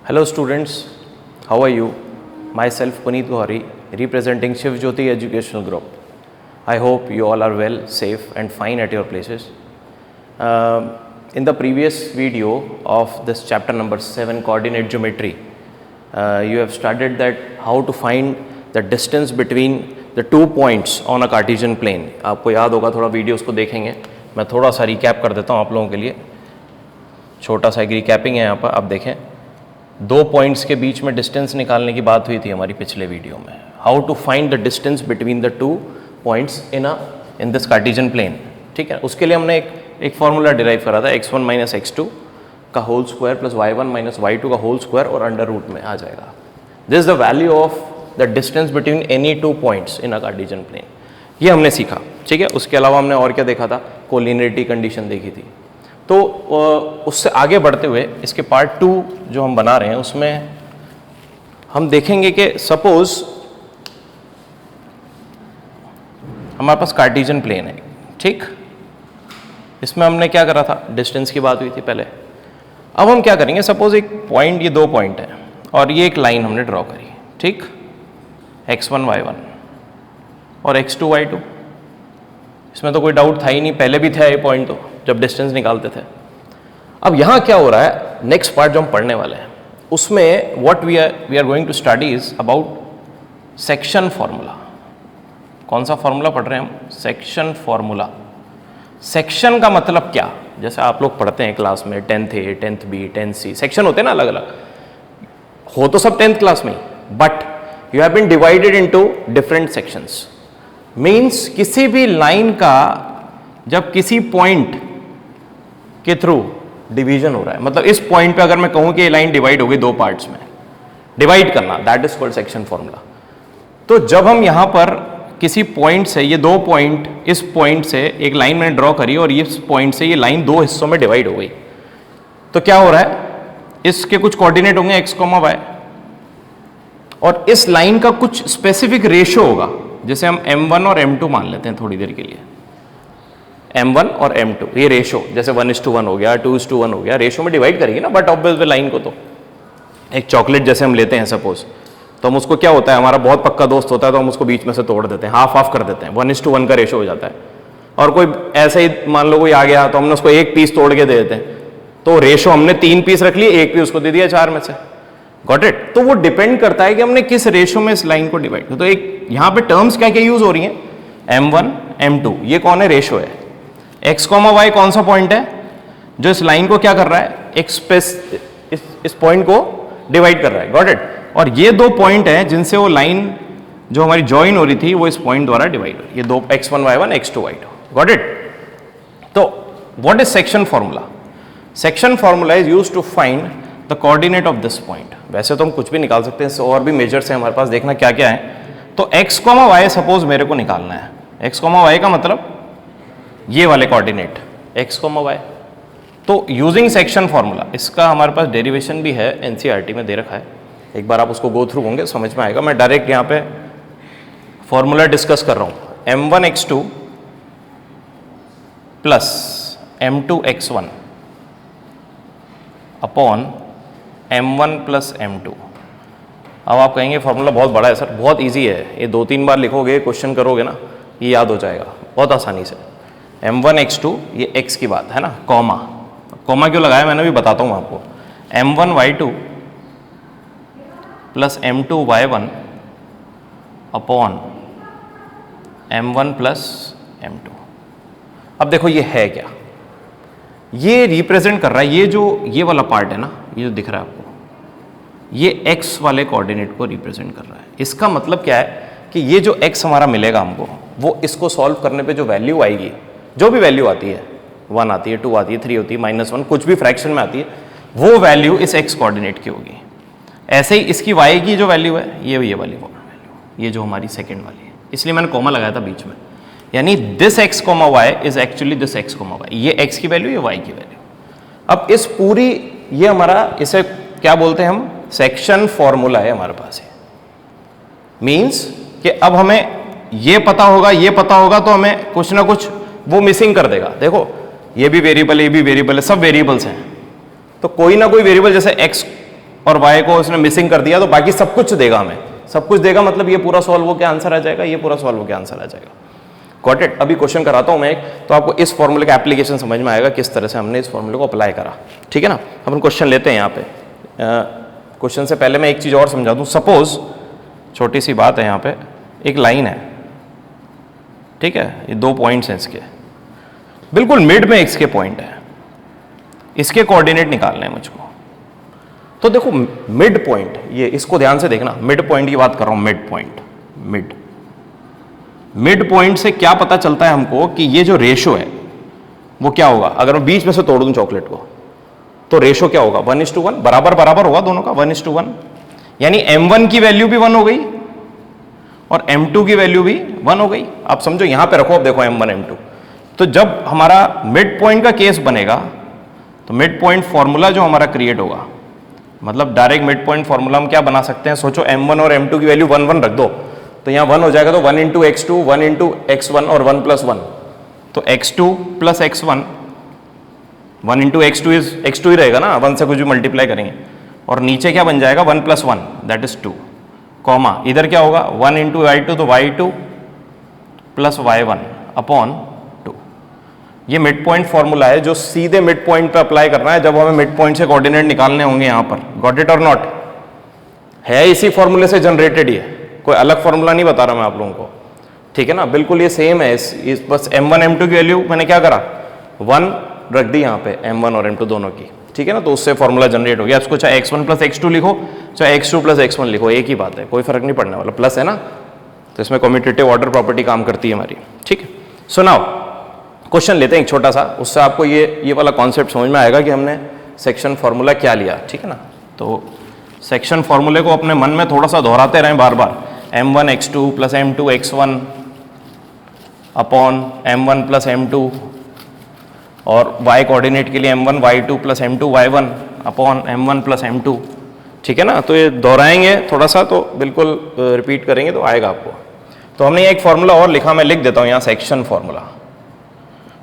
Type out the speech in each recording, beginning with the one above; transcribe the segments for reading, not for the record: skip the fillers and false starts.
Hello students, how are you? Myself Puneet Gohari, representing Shiv Jyoti Educational Group. I hope you all are well, safe and fine at your places. In the previous video of this chapter number 7, coordinate geometry, you have studied that how to find the distance between the 2 points on a Cartesian plane. आपको याद होगा, थोड़ा videos को देखेंगे, मैं थोड़ा सा recap कर देता हूँ आप लोगों के लिए. छोटा सा एक रिकैपिंग है यहाँ पर. आप देखें, 2 पॉइंट्स के बीच में डिस्टेंस निकालने की बात हुई थी हमारी पिछले वीडियो में. How to find the distance between the 2 points in this Cartesian plane. ठीक है, उसके लिए हमने एक फॉर्मूला डिराइव करा था, x1 माइनस x2 का होल स्क्वायर प्लस y1 माइनस y2 का होल स्क्वायर और अंडर रूट में आ जाएगा. This is the value of the distance between any 2 points in a Cartesian plane. ये हमने सीखा. ठीक है, उसके अलावा हमने और क्या देखा था, कोलिनियरिटी कंडीशन देखी थी. तो उससे आगे बढ़ते हुए इसके पार्ट 2 जो हम बना रहे हैं उसमें हम देखेंगे कि सपोज हमारे पास कार्टेशियन प्लेन है. ठीक, इसमें हमने क्या करा था, डिस्टेंस की बात हुई थी पहले. अब हम क्या करेंगे, सपोज एक पॉइंट, ये 2 पॉइंट है और ये एक लाइन हमने ड्रॉ करी. ठीक, x1 y1 और x2 y2. इसमें तो कोई डाउट था ही नहीं, पहले भी था ये पॉइंट तो जब डिस्टेंस निकालते थे. अब यहाँ क्या हो रहा है, नेक्स्ट पार्ट जो हम पढ़ने वाले हैं उसमें what we are going to study is about section formula. कौन सा फॉर्मूला पढ़ रहे हैं हम, सेक्शन फॉर्मूला. सेक्शन का मतलब क्या, जैसे आप लोग पढ़ते हैं क्लास में 10th A, 10th B, 10th C, section होते हैं ना अलग अलग, हो तो सब 10th क्लास में, but you have been divided into different sections. Means किसी भी लाइन का जब किसी पॉइंट के थ्रू डिवीजन हो रहा है, मतलब इस पॉइंट पे अगर मैं कहूं कि ये लाइन डिवाइड हो गई 2 पार्ट्स में, डिवाइड करना, that is called section formula. तो जब हम यहां पर किसी पॉइंट से, ये 2 पॉइंट, इस पॉइंट से एक लाइन मैंने ड्रॉ करी और इस पॉइंट से ये लाइन 2 हिस्सों में डिवाइड हो गई, तो क्या हो रहा है, इसके कुछ कोऑर्डिनेट होंगे x, y और इस लाइन का कुछ स्पेसिफिक रेशियो होगा. जैसे हम m1 और m2 मान लेते हैं थोड़ी देर के लिए. m1 और m2 ये रेशो, जैसे 1:1 हो गया, 2:1 हो गया, रेशो में डिवाइड करेगी ना, बट ऑब्वियस लाइन को. तो एक चॉकलेट जैसे हम लेते हैं सपोज, तो हम उसको क्या होता है, हमारा बहुत पक्का दोस्त होता है तो हम उसको बीच में से तोड़ देते हैं, हाफ कर देते हैं, 1:1 का रेशो हो जाता है. और कोई ऐसे ही मान लो कोई आ गया तो हमने उसको एक पीस तोड़ के दे देते हैं, तो रेशो हमने 3 पीस रख लिए, एक पीस उसको दे दिया 4 में से. Got it. तो वो डिपेंड करता है कि हमने किस रेशो में इस लाइन को डिवाइड किया. तो एक यहाँ पे टर्म्स क्या क्या यूज हो रही हैं, m1 m2, ये कौन है, रेशो है. x, y कौन सा पॉइंट है जो इस लाइन को क्या कर रहा है, एक स्पेस इस पॉइंट को डिवाइड कर रहा है. Got it. और ये 2 पॉइंट हैं जिनसे वो लाइन जो हमारी ज्वाइन हो रही थी वो इस पॉइंट द्वारा डिवाइड हो रही है, ये 2 x1 y1 x2 y2. Got it. तो what is section formula. Section formula is used to find the coordinate of this point. वैसे तो हम कुछ भी निकाल सकते हैं, और भी मेजर्स हैं हमारे पास, देखना क्या क्या है. तो x, y सपोज मेरे को निकालना है. x, y का मतलब ये वाले कोऑर्डिनेट x, y. तो यूजिंग सेक्शन फॉर्मूला, इसका हमारे पास डेरिवेशन भी है, एनसीईआरटी में दे रखा है. एक बार आप उसको गो थ्रू होंगे समझ में आएगा. मैं डायरेक्ट यहाँ पे फॉर्मूला डिस्कस कर रहा हूँ. m1 x2 plus m2 x1 upon m1 plus m2. अब आप कहेंगे फॉर्मूला बहुत बड़ा है सर. बहुत इजी है, ये 2-3 बार लिखोगे, क्वेश्चन करोगे ना, ये याद हो जाएगा बहुत आसानी से. m1 x2, ये x की बात है ना, कॉमा क्यों लगाया मैंने भी बताता हूँ आपको. m1 y2 plus m2 y1 upon m1 plus m2. अब देखो ये है क्या, ये रिप्रेजेंट कर रहा है, ये वाला पार्ट है ना, ये जो दिख रहा है आपको, ये x वाले कोऑर्डिनेट को रिप्रेजेंट कर रहा है. इसका मतलब क्या है कि ये जो x हमारा मिलेगा हमको, वो इसको सॉल्व करने पे जो वैल्यू आएगी, जो भी वैल्यू आती है, 1 आती है, 2 आती है, 3 होती है, -1, कुछ भी फ्रैक्शन में आती है, वो वैल्यू इस x कोऑर्डिनेट की होगी. ऐसे ही इसकी y की जो वैल्यू है, ये वाली वैल्यू, ये जो हमारी सेकेंड वाली है, इसलिए मैंने कॉमा लगाया था बीच में. यानी this x, y is actually this x, y. ये x की वैल्यू, ये y की वैल्यू. अब इस पूरी, ये हमारा, इसे क्या बोलते हैं हम, सेक्शन फॉर्मूला है हमारे पास. मीन्स कि अब हमें ये पता होगा तो हमें कुछ ना कुछ वो मिसिंग कर देगा. देखो ये भी वेरिएबल है, ये भी वेरिएबल है, सब वेरिएबल्स हैं. तो कोई ना कोई वेरिएबल, जैसे x और y को उसने मिसिंग कर दिया, तो बाकी सब कुछ देगा हमें, सब कुछ देगा मतलब ये पूरा सॉल्व होकर आंसर आ जाएगा, ये पूरा सॉल्व होकर आंसर आ जाएगा। Got it? अभी क्वेश्चन कराता हूं मैं एक, तो आपको इस फॉर्मूले का एप्लीकेशन समझ में आएगा किस तरह से हमने इस फॉर्मूले को अप्लाई करा। ठीक है ना? अपन क्वेश्चन लेते हैं यहाँ पे। क्वेश्चन से पहले मैं एक चीज और समझा दूं। सपोज, छोटी सी बात है, यहाँ पे एक लाइन है, ठीक है, ये 2 पॉइंट्स हैं इसके, बिल्कुल मिड में एक्स के पॉइंट है, इसके कोऑर्डिनेट निकालने हैं मुझको। तो देखो मिड पॉइंट, ये इसको ध्यान से देखना, मिड पॉइंट की बात कर रहा हूं, मिड पॉइंट, मिड पॉइंट से क्या पता चलता है हमको कि ये जो रेशो है वो क्या होगा। अगर मैं बीच में से तोड़ दूं चॉकलेट को, तो रेशो क्या होगा, 1:1, बराबर बराबर होगा दोनों का, 1:1, यानी m1 की वैल्यू भी 1 हो गई और m2 की वैल्यू भी 1 हो गई। आप समझो, यहां पे रखो, अब देखो m1 m2। तो जब हमारा मिड पॉइंट का केस बनेगा, तो मिड पॉइंट फॉर्मूला जो हमारा क्रिएट होगा, मतलब डायरेक्ट मिड पॉइंट फॉर्मूला हम क्या बना सकते हैं, सोचो m1 और m2 की वैल्यू 1 1 रख दो, तो यहां 1 हो जाएगा, तो 1 × x2, 1 × x1 और 1 + 1, तो x2 + x1, 1 × x2 ही रहेगा ना, 1 से कुछ भी मल्टीप्लाई करेंगे, और नीचे क्या बन जाएगा, 1 + 1 दैट इज 2, कॉमा इधर क्या होगा, 1 × y2, तो y2 + y1 अपॉन 2। ये मिड पॉइंट फॉर्मूला है जो सीधे मिड पॉइंट पे अप्लाई करना है जब हमें मिड पॉइंट से कोऑर्डिनेट निकालने होंगे यहां पर। गॉट इट और नॉट? है इसी फॉर्मूले से जनरेटेड, ये कोई अलग फॉर्मूला नहीं बता रहा मैं आप लोगों को, ठीक है ना? बिल्कुल ये सेम है। इस बस m1 m2 की वैल्यू मैंने क्या करा, 1 रख दी यहाँ पे, m1 और m2 दोनों की, ठीक है ना? तो उससे फॉर्मूला जनरेट हो गया। इसको चाहे x1 + x2 लिखो, चाहे x2 + x1 लिखो, एक ही बात है, कोई फर्क नहीं पड़ने वाला, प्लस है ना, तो इसमें कम्यूटेटिव ऑर्डर प्रॉपर्टी काम करती है हमारी। ठीक है, सो नाउ क्वेश्चन लेते हैं एक छोटा सा, उससे आपको ये वाला कॉन्सेप्ट समझ में आएगा कि हमने सेक्शन फॉर्मूला क्या लिया। ठीक है ना? तो सेक्शन फॉर्मूले को अपने मन में थोड़ा सा दोहराते रहें बार बार, m1 x2 + m2 x1 upon m1 + m2, और y कोऑर्डिनेट के लिए m1 y2 + m2 y1 upon m1 + m2। ठीक है ना? तो ये दोहराएंगे थोड़ा सा, तो बिल्कुल रिपीट करेंगे तो आएगा आपको। तो हमने एक फॉर्मूला और लिखा, मैं लिख देता हूं यहाँ, सेक्शन फॉर्मूला,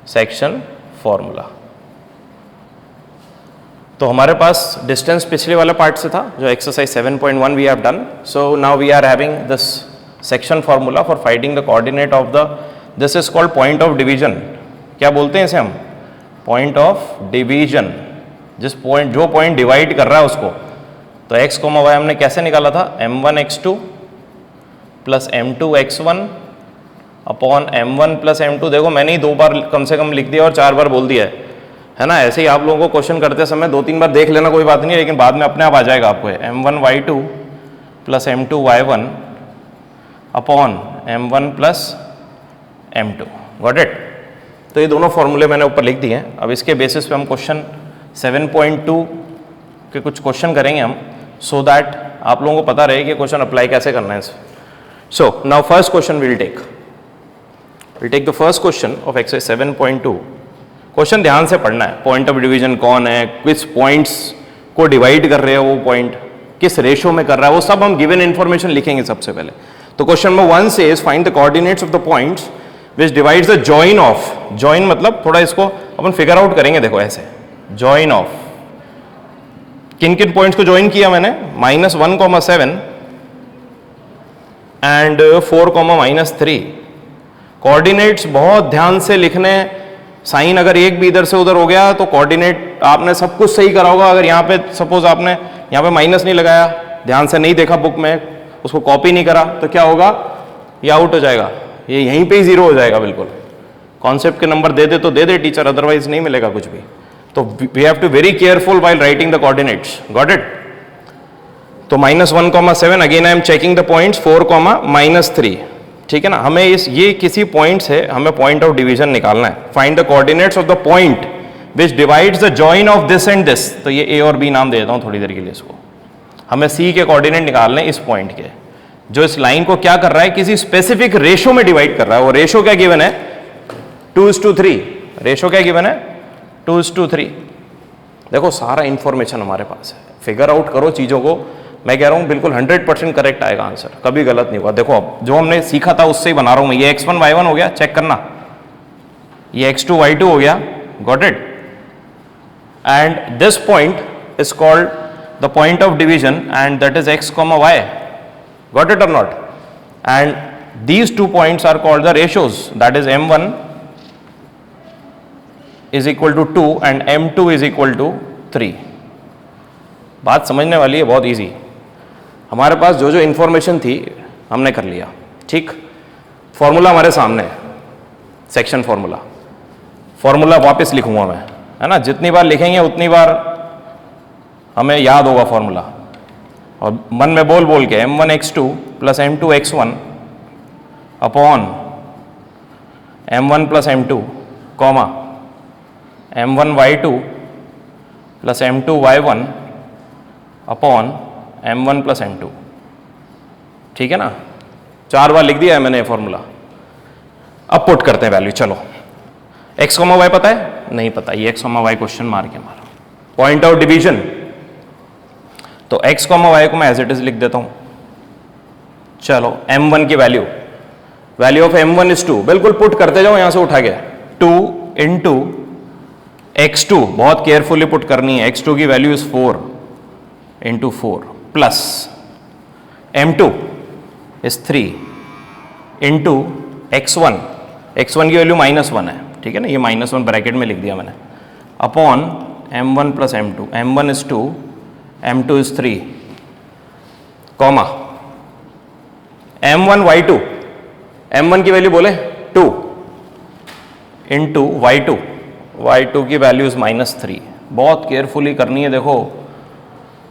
सेक्शन फॉर्मूला। तो हमारे पास डिस्टेंस पिछले वाले पार्ट से था, जो exercise 7.1 we have done. So now we are having this section formula for finding the coordinate of the, this is called point of division. क्या बोलते हैं इसे हम? Point of division. जो पॉइंट डिवाइड कर रहा है उसको। तो x, y हमने कैसे निकाला था, m1 x2 + m2 x1 upon m1 + m2। देखो मैंने ही 2 बार कम से कम लिख दिया और 4 बार बोल दिया है ना? ऐसे ही आप लोगों को क्वेश्चन करते समय 2-3 बार देख लेना, कोई बात नहीं, लेकिन बाद में अपने आप आ जाएगा आपको। m1 y2 + m2 y1 upon m1 + m2। Got it? तो ये दोनों फॉर्मूले मैंने ऊपर लिख दिए हैं। अब इसके बेसिस पे हम क्वेश्चन 7.2 के कुछ क्वेश्चन करेंगे हम, सो दैट आप लोगों को पता रहे कि क्वेश्चन अप्लाई कैसे करना है। So now first question will take the first question of exercise 7.2। Question ध्यान से पढ़ना है। पॉइंट ऑफ डिवीजन कौन है, किस पॉइंट्स को डिवाइड कर रहे हो, वो पॉइंट किस रेशो में कर रहा है, वो सब हम गिवन इन्फॉर्मेशन लिखेंगे सबसे पहले। तो question number 1 says find the coordinates of the points which divides the join of. Join मतलब थोड़ा इसको अपन फिगर आउट करेंगे। देखो ऐसे, जॉइन ऑफ किन किन पॉइंट्स को ज्वाइन किया मैंने, -1,7 एंड 4,-3। कोऑर्डिनेट्स बहुत ध्यान से लिखने। साइन अगर एक भी इधर से उधर हो गया तो कोऑर्डिनेट आपने सब कुछ सही करा होगा। अगर यहाँ पे सपोज आपने यहाँ पे माइनस नहीं लगाया, ध्यान से नहीं देखा बुक में, उसको कॉपी नहीं करा, तो क्या होगा, ये आउट हो जाएगा, ये यहीं पे ही 0 हो जाएगा बिल्कुल। कॉन्सेप्ट के नंबर दे दे तो दे दे टीचर, अदरवाइज नहीं मिलेगा कुछ भी। तो we have to very careful while writing the coordinates. Got it? तो -1,7, again I am checking the points, 4,-3। ठीक है ना? हमें ये किसी पॉइंट से हमें पॉइंट ऑफ डिवीजन निकालना है। Find the coordinates of the point which divides the join of this and this. तो ये ए और बी नाम दे देता हूं थोड़ी देर के लिए इसको। हमें सी के कोऑर्डिनेट निकालने इस पॉइंट के, जो इस लाइन को क्या कर रहा है, किसी स्पेसिफिक रेशो में डिवाइड कर रहा है। वो रेशो क्या गिवन है, 2:3। रेशो क्या गिवन है, 2:3। देखो सारा इंफॉर्मेशन हमारे पास है, फिगर आउट करो चीजों को। मैं कह रहा हूं बिल्कुल 100% करेक्ट आएगा आंसर, कभी गलत नहीं हुआ। देखो अब जो हमने सीखा था उससे ही बना रहा हूं मैं। ये x1 y1 हो गया, चेक करना। ये x2 y2 हो गया। Got it? And this point is called the point of division, and that is x comma y. Got it or not? And these 2 points are called the ratios, that is m1 is equal to 2 and m2 is equal to 3. बात समझने वाली है, बहुत easy. हमारे पास जो जो information थी हमने कर लिया. ठीक, फॉर्मूला हमारे सामने है, सेक्शन फॉर्मूला. फॉर्मूला वापस लिखूंगा मैं, है ना. जितनी बार लिखेंगे उतनी बार हमें याद होगा फॉर्मूला, और मन में बोल बोल के m1x2 plus m2x1 upon m1 plus m2 comma m1y2 plus m2y1 upon m1 plus m2. ठीक है ना, 4 बार लिख दिया है मैंने फॉर्मूला. अब पुट करते हैं वैल्यू. चलो, x कॉमा y पता है? नहीं पता. ये x कॉमा y क्वेश्चन मार के हमारा पॉइंट ऑफ डिवीजन. तो x कॉमा y को मैं एज इट इज लिख देता हूं. चलो, m1 की वैल्यू ऑफ m1 इज 2. बिल्कुल पुट करते जाओ, यहां से उठा गया 2 इंटू x2. बहुत केयरफुली पुट करनी है. x2 की value is 4 into 4 plus m2 is 3 into x1. x1 की वैल्यू -1 है. ठीक है ना, ये -1 ब्रैकेट में लिख दिया मैंने, upon m1 plus m2. m1 is 2, m2 is 3, comma m1y2. m1 की वैल्यू बोले 2 इंटू y2 की वैल्यू इज -3. बहुत केयरफुली करनी है. देखो,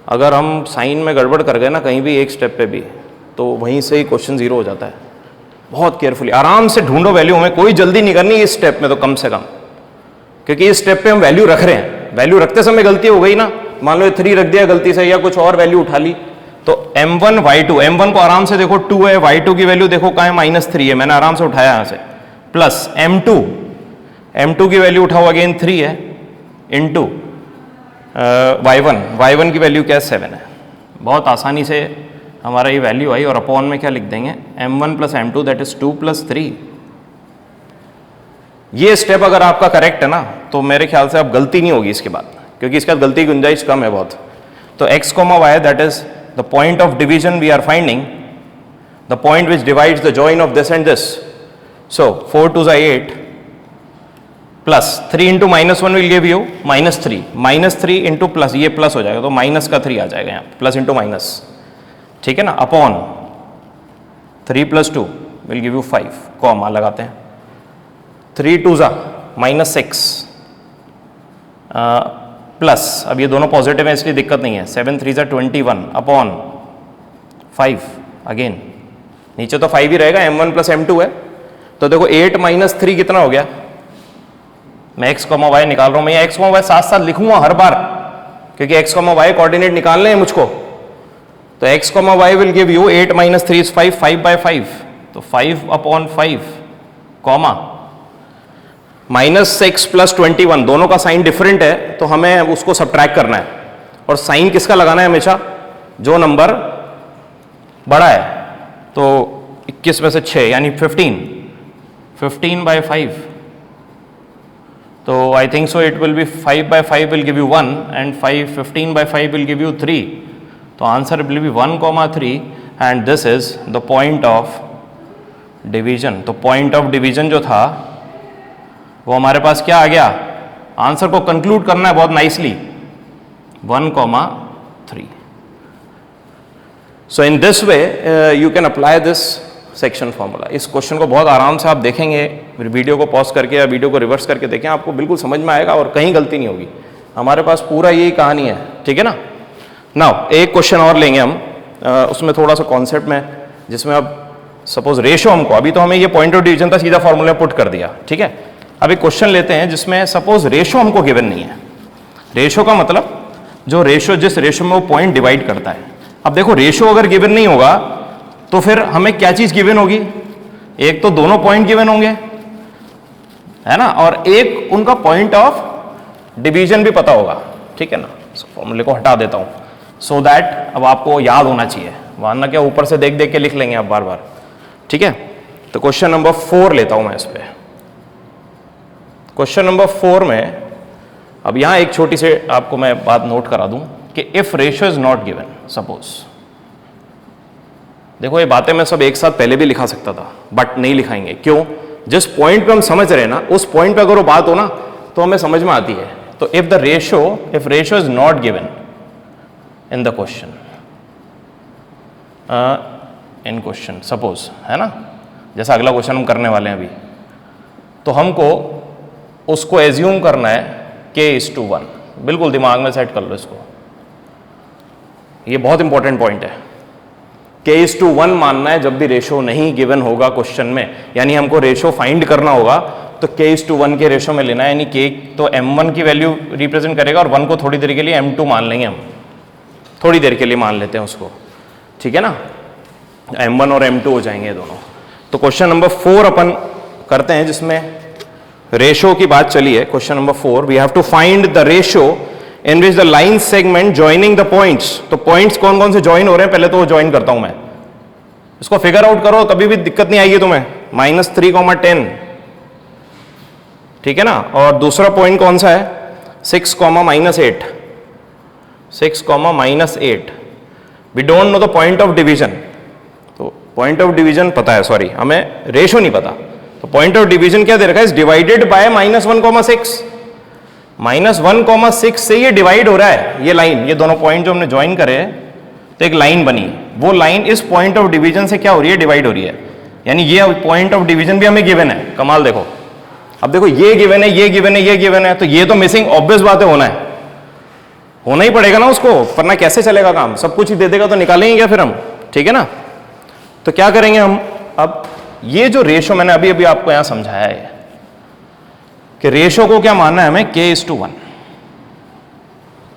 अगर हम साइन में गड़बड़ कर गए ना कहीं भी एक स्टेप पे भी, तो वहीं से ही क्वेश्चन जीरो हो जाता है. बहुत केयरफुली आराम से ढूंढो वैल्यू. हमें कोई जल्दी नहीं करनी इस स्टेप में, तो कम से कम, क्योंकि इस स्टेप पे हम वैल्यू रख रहे हैं. वैल्यू रखते समय गलती हो गई ना, मान लो 3 रख दिया गलती से, या कुछ और वैल्यू उठा ली, तो m1 y2, m1 को आराम से देखो 2 है, y2 की वैल्यू देखो कहाँ है, -3 है, मैंने आराम से उठाया यहाँ से, प्लस m2 की वैल्यू उठाओ अगेन 3 है, इंटू y1 की वैल्यू क्या है, 7 है. बहुत आसानी से हमारा ये वैल्यू आई, और अपॉन में क्या लिख देंगे, m1 plus m2 that is 2 plus 3. ये स्टेप अगर आपका करेक्ट है ना, तो मेरे ख्याल से अब गलती नहीं होगी इसके बाद, क्योंकि इसके बाद गलती की गुंजाइश कम है बहुत. तो x comma y that is the point of division we are finding, the point which divides the join of this and this. So 4 2 8 plus 3 into -1 will give you -3, -3 इंटू प्लस, ये प्लस हो जाएगा तो माइनस का 3 आ जाएगा यहाँ, plus into minus. ठीक है ना, upon 3 plus 2 will give you 5, comma लगाते हैं, 3 2 -6 प्लस, अब ये दोनों पॉजिटिव है इसलिए दिक्कत नहीं है, 7 3 21 अपॉन 5 अगेन, नीचे तो 5 ही रहेगा, m1 प्लस m2 है. तो देखो 8 - 3 कितना हो गया. मैं x कॉमा y निकाल रहा हूं. मैं ये x कॉमा y साथ साथ लिखूंगा हर बार, क्योंकि x कॉमा y कोऑर्डिनेट निकालने हैं मुझको. तो x comma y will give you 8 - 3 is 5, 5/5, तो 5 अपॉन 5, कॉमा -6 प्लस 21, दोनों का साइन डिफरेंट है, तो हमें उसको सब्ट्रैक्ट करना है. और साइन किसका लगाना है हमेशा, जो नंबर बड़ा है. तो 21 में से 6 यानी 15/5. तो I think so it will be 5/5 will give you 1 and 15/5 will give you 3. तो answer will be 1,3 and this is the point of division. तो पॉइंट ऑफ डिवीजन जो था वो हमारे पास क्या आ गया, आंसर को कंक्लूड करना है बहुत nicely, 1,3. So in this way you can apply this section formula. इस क्वेश्चन को बहुत आराम से आप देखेंगे, वीडियो को पॉज करके या वीडियो को रिवर्स करके देखें, आपको बिल्कुल समझ में आएगा और कहीं गलती नहीं होगी. हमारे पास पूरा यही कहानी है. ठीक है ना. नाउ एक क्वेश्चन और लेंगे हम, उसमें थोड़ा सा कॉन्सेप्ट में, जिसमें अब सपोज रेशो हमको, अभी तो हमें ये पॉइंट ऑफ डिवीजन था, सीधा फॉर्मूला पुट कर दिया. ठीक है, अब एक क्वेश्चन लेते हैं जिसमें सपोज रेशो हमको गिवन नहीं है. रेशो का मतलब जो रेशो, जिस रेशो में वो पॉइंट डिवाइड करता है. अब देखो, रेशो अगर गिवन नहीं होगा तो फिर हमें क्या चीज गिवन होगी, एक तो दोनों पॉइंट गिवन होंगे, है ना, और एक उनका पॉइंट ऑफ डिवीजन भी पता होगा. ठीक है ना. फॉर्मूले को हटा देता हूं सो दैट अब आपको याद होना चाहिए, वरना क्या ऊपर से देख देख के लिख लेंगे आप बार बार. ठीक है. तो क्वेश्चन नंबर 4 लेता हूं मैं इस पे. क्वेश्चन नंबर 4 में अब यहां एक छोटी सी आपको मैं बात नोट करा दूं. कि if ratio is not given, suppose, देखो ये बातें मैं सब एक साथ पहले भी लिखा सकता था बट नहीं लिखाएंगे। क्यों? जिस पॉइंट पे हम समझ रहे हैं ना, उस पॉइंट पे अगर वो बात हो ना तो हमें समझ में आती है। तो if ratio is not given in the question, in question suppose, है ना, जैसा अगला क्वेश्चन हम करने वाले हैं अभी, तो हमको उसको एज्यूम करना है k:1। बिल्कुल दिमाग में सेट कर लो इसको, ये बहुत इंपॉर्टेंट पॉइंट है। k:1 मानना है जब भी रेशो नहीं गिवन होगा क्वेश्चन में, यानी हमको रेशो फाइंड करना होगा तो k:1 के रेशो में लेना है, यानी k तो m1 की वैल्यू रिप्रेजेंट करेगा और 1 को थोड़ी देर के लिए m2 मान लेंगे, हम थोड़ी देर के लिए मान लेते हैं उसको, ठीक है ना, m1 और m2 हो जाएंगे दोनों। तो क्वेश्चन नंबर 4 अपन करते हैं जिसमें रेशो की बात चली है। Question number 4, we have to find the ratio in which the line segment joining the points. तो पॉइंट्स कौन कौन से ज्वाइन हो रहे हैं पहले तो वो ज्वाइन करता हूं मैं, इसको फिगर आउट करो, कभी भी दिक्कत नहीं आएगी तुम्हें। -3, 10, ठीक है ना। और दूसरा पॉइंट कौन सा है? 6, -8, 6, -8। We don't know the point of division, तो पॉइंट ऑफ डिवीजन पता है, सॉरी हमें रेशो नहीं पता। तो पॉइंट ऑफ डिवीजन क्या दे रखा है? Is divided by -1,6। -1,6 से ये डिवाइड हो रहा है, ये लाइन, ये दोनों पॉइंट जो हमने ज्वाइन करे तो एक लाइन बनी, वो लाइन इस पॉइंट ऑफ डिवीजन से क्या हो रही है? डिवाइड हो रही है, यानी ये पॉइंट ऑफ डिवीजन भी हमें गिवन है। कमाल देखो, अब देखो ये गिवन है, ये गिवन है, ये गिवन है, तो ये तो मिसिंग, ऑब्वियस बात है, होना ही पड़ेगा ना उसको, वरना कैसे चलेगा काम? सब कुछ ही दे देगा तो निकालेंगे क्या फिर हम, ठीक है ना। तो क्या करेंगे हम, अब ये जो रेशो मैंने अभी अभी आपको यहां समझाया है कि रेशो को क्या मानना है हमें? k:1।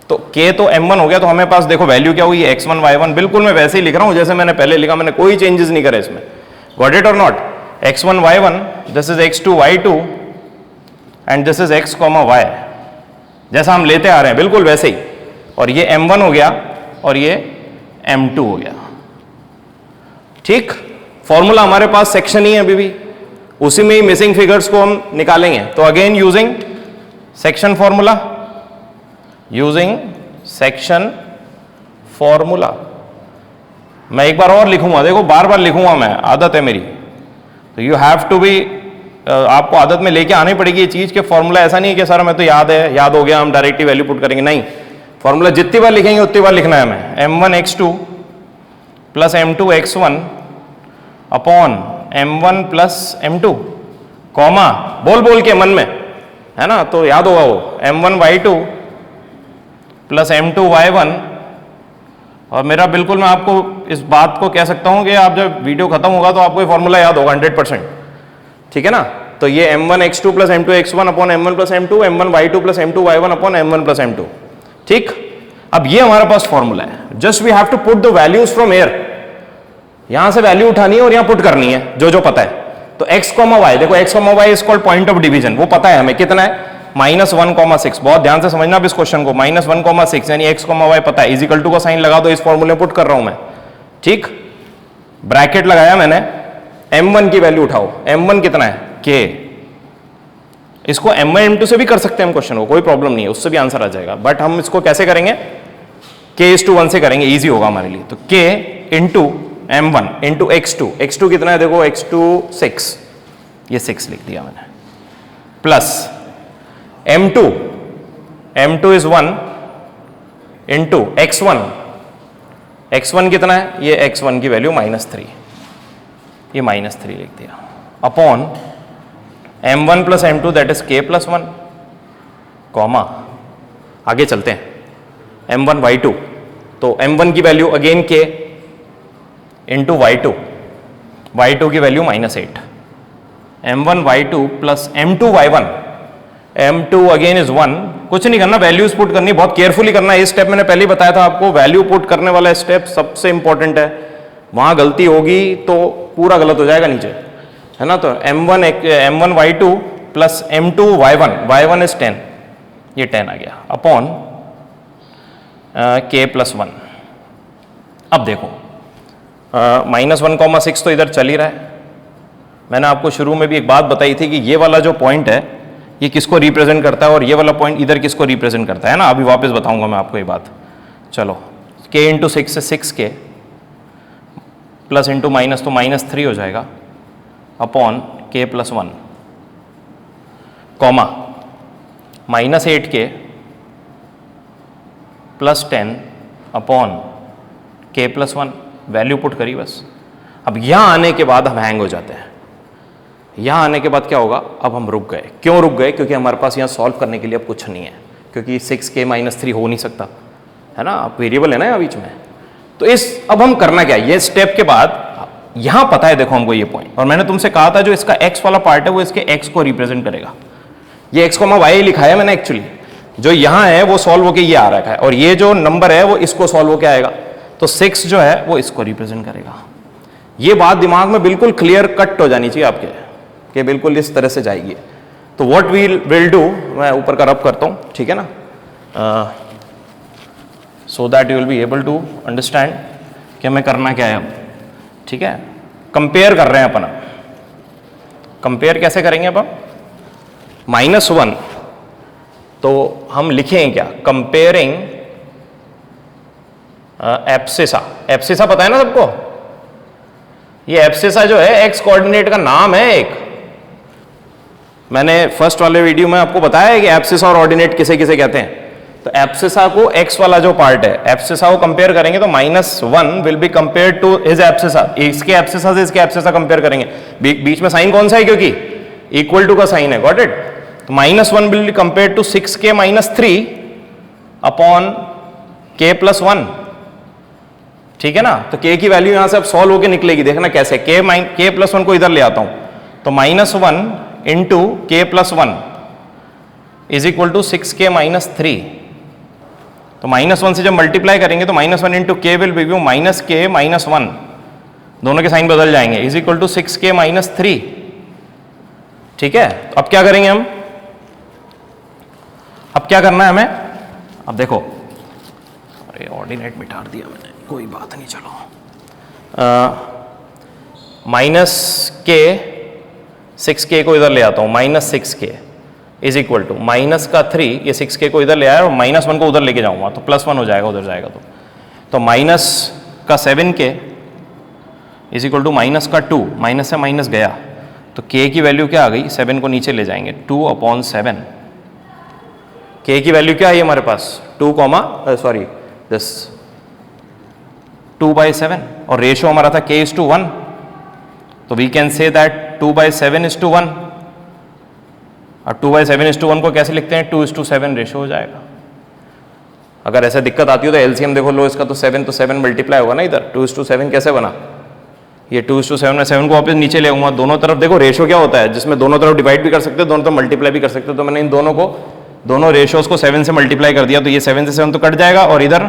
तो k तो m1 हो गया, तो हमें पास देखो वैल्यू क्या हुई? x1 y1, बिल्कुल मैं वैसे ही लिख रहा हूं जैसे मैंने पहले लिखा, मैंने कोई चेंजेस नहीं करे इसमें। गॉट इट और not? x1 y1, this is x2 y2 and this is x, y, जैसा हम लेते आ रहे हैं बिल्कुल वैसे ही। और ये m1 हो गया और ये m2 हो गया, ठीक। फॉर्मूला हमारे पास सेक्शन ही है अभी भी, उसी में ही मिसिंग फिगर्स को हम निकालेंगे। तो again using section formula, using section formula. मैं एक बार और लिखूंगा, देखो बार बार लिखूंगा मैं, आदत है मेरी, तो यू हैव टू बी, आपको आदत में लेके आनी पड़ेगी ये चीज के फॉर्मूला ऐसा नहीं है कि सर हमें तो याद है, याद हो गया, हम डायरेक्टली वैल्यू पुट करेंगे, नहीं। फॉर्मूला जितनी बार लिखेंगे उतनी बार लिखना है हमें। m1 x2 plus m2 x1 upon m1 plus m2, comma बोल बोल के मन में, है ना, तो याद होगा वो, m1 y2 plus m2 y1। और मेरा बिल्कुल, मैं आपको इस बात को कह सकता हूं कि आप जब वीडियो खत्म होगा तो आपको ये फॉर्मूला याद होगा 100%, ठीक है ना। तो ये m1 x2 plus m2 x1 upon m1 plus m2, m1 y2 plus m2 y1 upon m1 plus m2, ठीक। अब ये हमारे पास फॉर्मूला है, just we have to put the values from here, यहां से वैल्यू उठानी है और यहां पुट करनी है जो जो पता है। तो x, y, देखो x, y is called point of division, वो पता है हमें कितना है, -1,6। बहुत ध्यान से समझना अब इस क्वेश्चन को, -1,6 यानी x, y पता है, इजिकल टू का साइन लगा दो, इस फॉर्मूले में पुट कर रहा हूं मैं, ठीक। ब्रैकेट लगाया मैंने, m1 की वैल्यू उठाओ, m1 कितना है? k। इसको m1 m2 से भी कर सकते हैं हम क्वेश्चन को, कोई प्रॉब्लम नहीं है, उससे भी आंसर आ जाएगा, बट हम इसको कैसे करेंगे? k:1 से करेंगे, इजी होगा हमारे लिए। तो k into m1 into x2, x2 कितना है? देखो x2 6, ये 6 लिख दिया मैंने, plus m2, m2 is 1 into x1, x1 कितना है? ये x1 की वैल्यू -3, ये -3 लिख दिया, upon m1 plus m2 that is k plus 1, comma आगे चलते हैं, m1 y2, तो m1 की value again k into y2, y2 की value -8, m1 y2 plus m2 y1, m2 again is 1। कुछ नहीं करना, वैल्यूज पुट करनी, बहुत केयरफुली करना है। ये स्टेप मैंने पहले ही बताया था आपको, वैल्यू पुट करने वाला स्टेप सबसे इंपॉर्टेंट है, वहां गलती होगी तो पूरा गलत हो जाएगा नीचे, है ना। तो m1 y2 plus m2 y1, y1 is 10, ये 10 आ गया, अपॉन k प्लस 1। अब देखो -1,6 तो इधर चल ही रहा है, मैंने आपको शुरू में भी एक बात बताई थी कि ये वाला जो पॉइंट है ये किसको रिप्रेजेंट करता है और ये वाला पॉइंट इधर किसको रिप्रेजेंट करता है ना। अभी वापस बताऊंगा मैं आपको ये बात। चलो k इंटू 6 से 6k प्लस इंटू माइनस तो -3 हो जाएगा upon k plus 1 comma -8k plus 10 upon k plus 1 value put करी बस। अब यहाँ आने के बाद हम हैंग हो जाते हैं। यहाँ आने के बाद क्या होगा, अब हम रुक गए। क्यों रुक गए? क्योंकि हमारे पास यहाँ सॉल्व करने के लिए अब कुछ नहीं है, क्योंकि 6k - 3 हो नहीं सकता है ना, आप वेरिएबल है ना यहाँ बीच में। तो अब हम करना क्या है, ये स्टेप के बाद यहाँ पता है देखो हमको ये पॉइंट, और मैंने तुमसे कहा था जो इसका x वाला पार्ट है वो इसके x को रिप्रेजेंट करेगा। ये x, y लिखा है मैंने एक्चुअली, जो यहाँ है वो सॉल्व होके ये आ रखा है, और ये जो नंबर है वो इसको सॉल्व होके आएगा। तो 6 जो है वो इसको रिप्रेजेंट करेगा। ये बात दिमाग में बिल्कुल क्लियर कट हो जानी चाहिए आपके, कि बिल्कुल इस तरह से जाएगी। तो व्हाट वी विल डू, मैं ऊपर का रब करता हूँ, ठीक है ना, so that you will be able to understand कि हमें करना क्या है अब। ठीक है, कंपेयर कर रहे हैं अपन। कंपेयर कैसे करेंगे अब हम? -1, तो हम लिखेंगे क्या, कंपेयरिंग एब्सिसा। एब्सिसा पता है ना सबको, ये एब्सिसा जो है एक्स कोऑर्डिनेट का नाम है एक। मैंने फर्स्ट वाले वीडियो में आपको बताया है कि एब्सिसा और ऑर्डिनेट किसे किसे कहते हैं। तो एब्सिसा को एक्स वाला जो पार्ट है, एब्सिसा को कंपेयर करेंगे तो -1 will be compare to his abscissa. इसके एब्सिसा से इसके एब्सिसा कंपेयर करेंगे। बीच में साइन कौन सा है, क्योंकि इक्वल टू का साइन है, गॉट इट। तो -1 will be compare to 6k - 3 upon k + 1। ठीक है ना, तो k की वैल्यू यहां से अब सॉल्व होके निकलेगी। देखना कैसे, k + 1 को इधर ले आता हूं, तो -1 into k + 1 is equal to 6k - 3। तो -1 से जब मल्टीप्लाई करेंगे तो -1 into k will be -k - 1, दोनों के साइन बदल जाएंगे, इज इक्वल टू 6k - 3। ठीक है, तो अब क्या करेंगे हम, अब क्या करना है हमें, अब देखो, अरे ऑर्डिनेट मिटा दिया मैंने, कोई बात नहीं, चलो -k 6k को इधर ले आता हूं, -6k इज इक्वल टू -3, ये 6k को इधर ले आया और -1 को उधर लेके जाऊंगा तो +1 हो जाएगा, उधर जाएगा तो -7k is equal to -2, minus से माइनस गया तो k की वैल्यू क्या आ गई, 7 को नीचे ले जाएंगे, 2/7। k की वैल्यू क्या है हमारे पास, 2/7, और रेशियो हमारा था k is to 1, तो we can say that 2/7 is to 1। और 2/7 is to 1 को कैसे लिखते हैं, 2 is to 7 रेशियो हो जाएगा। अगर ऐसे दिक्कत आती हो तो एलसीएम देखो लो इसका, तो 7 मल्टीप्लाई होगा ना इधर, 2 is to 7 कैसे बना, ये 2 is to 7 में 7 को वापस नीचे ले आऊंगा, दोनों तरफ देखो रेशियो क्या होता है, जिसमें दोनों तरफ डिवाइड भी कर सकते हो, दोनों तरफ मल्टीप्लाई भी कर सकते हो। तो मैंने इन दोनों रेशियोज को 7 से मल्टीप्लाई कर दिया, तो ये 7 से 7 तो कट जाएगा और इधर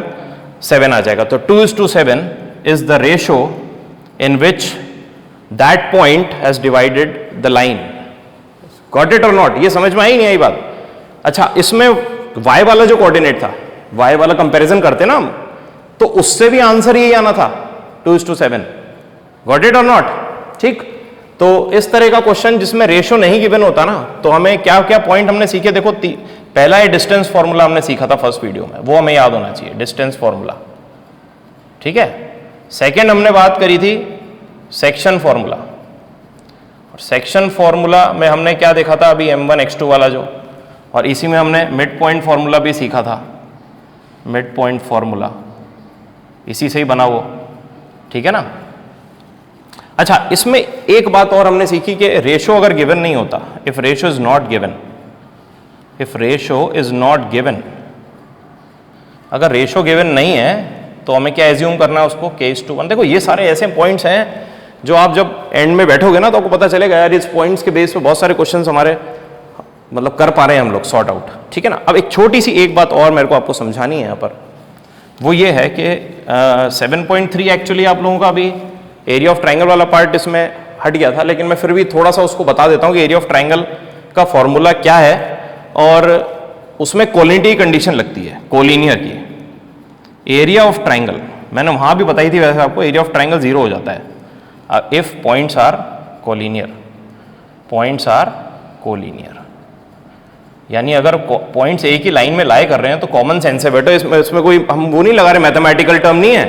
7 आ जाएगा। तो 2 is to 7 is the ratio in which that point has divided the line. Got it or not? ये समझ में आई नहीं आई बात? अच्छा, इसमें y वाला जो कोऑर्डिनेट था, y वाला कंपैरिजन करते ना हम, तो उससे भी आंसर यही आना था, 2 is to 7। Got it or not? ठीक, तो इस तरह का क्वेश्चन जिसमें रेशियो नहीं गिवन होता ना, तो हमें क्या क्या पॉइंट हमने सीखे, देखो पहला है डिस्टेंस फॉर्मूला हमने सीखा था फर्स्ट वीडियो में, वो हमें याद होना चाहिए, डिस्टेंस फॉर्मूला। ठीक है, सेकंड हमने बात करी थी सेक्शन फॉर्मूला, और सेक्शन फॉर्मूला में हमने क्या देखा था अभी, m1 x2 वाला जो, और इसी में हमने मिड पॉइंट फॉर्मूला भी सीखा था, मिड पॉइंट फॉर्मूला इसी से ही बना वो। ठीक है ना। अच्छा, इसमें एक बात और हमने सीखी कि रेशो अगर गिवन नहीं होता, if ratio is not given, if ratio is not given, अगर रेशो गिवन नहीं है तो हमें क्या एज्यूम करना है उसको, k is to 1। देखो ये सारे ऐसे पॉइंट्स हैं जो आप जब एंड में बैठोगे ना तो आपको पता चलेगा यार इस पॉइंट्स के बेस पे बहुत सारे क्वेश्चंस हमारे मतलब कर पा रहे हैं हम लोग सॉर्ट आउट। ठीक है ना। अब एक छोटी सी एक बात और मेरे को आपको समझानी है यहाँ पर, वो ये है कि 7.3 एक्चुअली आप लोगों का अभी एरिया ऑफ ट्राइंगल वाला पार्ट इसमें हट गया था, लेकिन मैं फिर भी थोड़ा सा उसको बता देता हूँ कि एरिया ऑफ ट्राइंगल का फॉर्मूला क्या है, और उसमें कोलिनिटी कंडीशन लगती है, कोलिनियर की। एरिया ऑफ ट्राइंगल मैंने वहाँ भी बताई थी वैसे आपको, एरिया ऑफ ट्राइंगल 0 हो जाता है if points are collinear, points are collinear. यानी अगर पॉइंट्स एक ही लाइन में लाए कर रहे हैं तो कॉमन सेंस है बेटा, इसमें कोई हम वो नहीं लगा रहे, मैथमेटिकल टर्म नहीं है।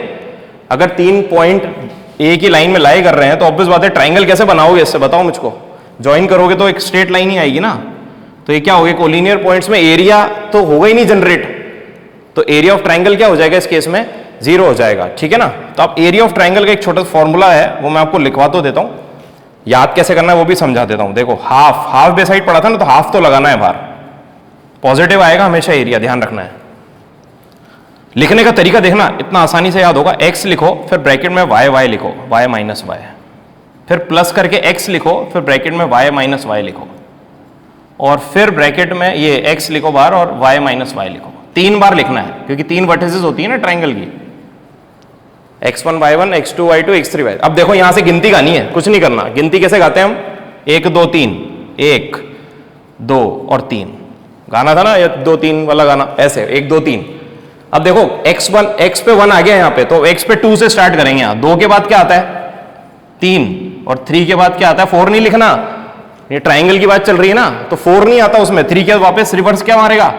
अगर 3 पॉइंट एक ही लाइन में लाए कर रहे हैं तो ऑब्वियस बात है ट्राइंगल कैसे बनाओगे इससे, बताओ मुझको। ज्वाइन करोगे तो एक स्ट्रेट लाइन ही आएगी ना, तो ये क्या हो गया, कोलिनियर पॉइंट्स में एरिया तो होगा ही नहीं जनरेट, तो एरिया ऑफ ट्राइंगल क्या हो जाएगा इस केस में, 0 हो जाएगा, ठीक है ना। तो अब एरिया ऑफ ट्राइंगल का एक छोटा सा फॉर्मूला है, वो मैं आपको लिखवा तो देता हूं, याद कैसे करना है वो भी समझा देता हूं। देखो हाफ बेसाइड पढ़ा था ना, तो हाफ तो लगाना है बाहर, पॉजिटिव आएगा हमेशा एरिया, ध्यान रखना है। लिखने का तरीका देखना, इतना आसानी से याद होगा। x लिखो, फिर ब्रैकेट में y लिखो, y माइनस y, फिर प्लस करके x लिखो, फिर ब्रैकेट में y माइनस y लिखो, और फिर ब्रैकेट में ये x लिखो बाहर और y माइनस y लिखो। 3 बार लिखना है क्योंकि 3 वर्टिसेस होती है ना ट्राइंगल की, x1 y1 x2 y2 x3 y। अब देखो यहां से गिनती गानी है, कुछ नहीं करना। गिनती कैसे गाते हैं हम, 1 2 3, 1 2 और 3, गाना था ना 1 2 3 वाला गाना, ऐसे 1 2 3। अब देखो x पे 1 आ गया यहाँ पे, तो x पे 2 से स्टार्ट करेंगे। यहाँ 2 के बाद क्या आता है 3, और 3 के बाद क्या आता है 4, नहीं लिखना, ये ट्राइंगल की बात चल रही है ना, तो 4 नहीं आता उसमें। 3 के बाद वापस रिवर्स क्या मारेगा,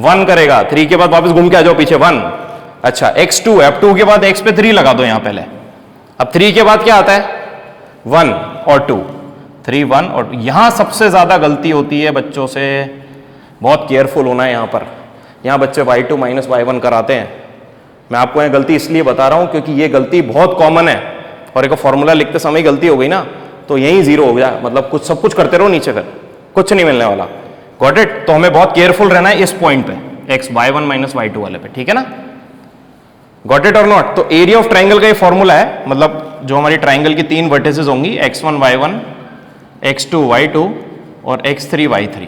1 करेगा, 3 के बाद वापस घूम के आ जाओ पीछे 1। अच्छा x2 है, अब 2 के बाद x पे 3 लगा दो यहाँ पहले। अब 3 के बाद क्या आता है 1 और 2, 3 1, और यहां सबसे ज्यादा गलती होती है बच्चों से, बहुत केयरफुल होना है यहाँ पर। यहाँ बच्चे y2 माइनस y1 कराते हैं। मैं आपको यह गलती इसलिए बता रहा हूं क्योंकि ये गलती बहुत कॉमन है, और एक फॉर्मूला लिखते समय गलती हो गई ना तो यही 0 हो गया, मतलब कुछ सब कुछ करते रहो नीचे, फिर कुछ नहीं मिलने वाला। Got it. तो हमें बहुत केयरफुल रहना है इस पॉइंट पे, x y1 माइनस y2 वाले पे, ठीक है ना। गॉट इट और नॉट। तो एरिया ऑफ ट्राइंगल का ये फॉर्मूला है, मतलब जो हमारी ट्राइंगल की 3 वर्टिसेस होंगी, x1 y1 x2 y2 और x3 y3,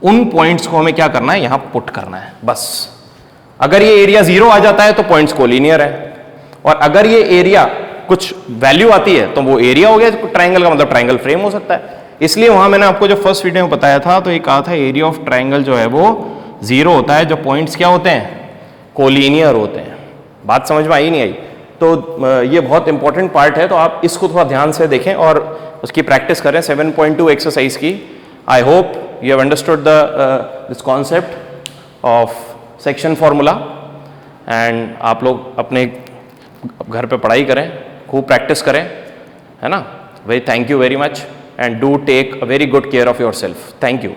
उन पॉइंट्स को हमें क्या करना है, यहां पुट करना है बस। अगर ये एरिया 0 आ जाता है तो पॉइंट्स कोलिनियर है, और अगर ये एरिया कुछ वैल्यू आती है तो वो एरिया हो गया ट्राइंगल का, मतलब ट्राइंगल फ्रेम हो सकता है। इसलिए वहां मैंने आपको जो फर्स्ट वीडियो में बताया था, तो ये कहा था एरिया ऑफ ट्राइंगल जो है वो 0 होता है, जो पॉइंट्स क्या होते हैं, कोलिनियर होते हैं। बात समझ में आई नहीं आई? तो ये बहुत इंपॉर्टेंट पार्ट है, तो आप इसको थोड़ा ध्यान से देखें और उसकी प्रैक्टिस करें 7.2 एक्सरसाइज की। I hope you have understood this concept of section formula, and आप लोग अपने घर पे पढ़ाई करें, खूब प्रैक्टिस करें, है ना। Very thank you very much, and do take a very good care of yourself. Thank you.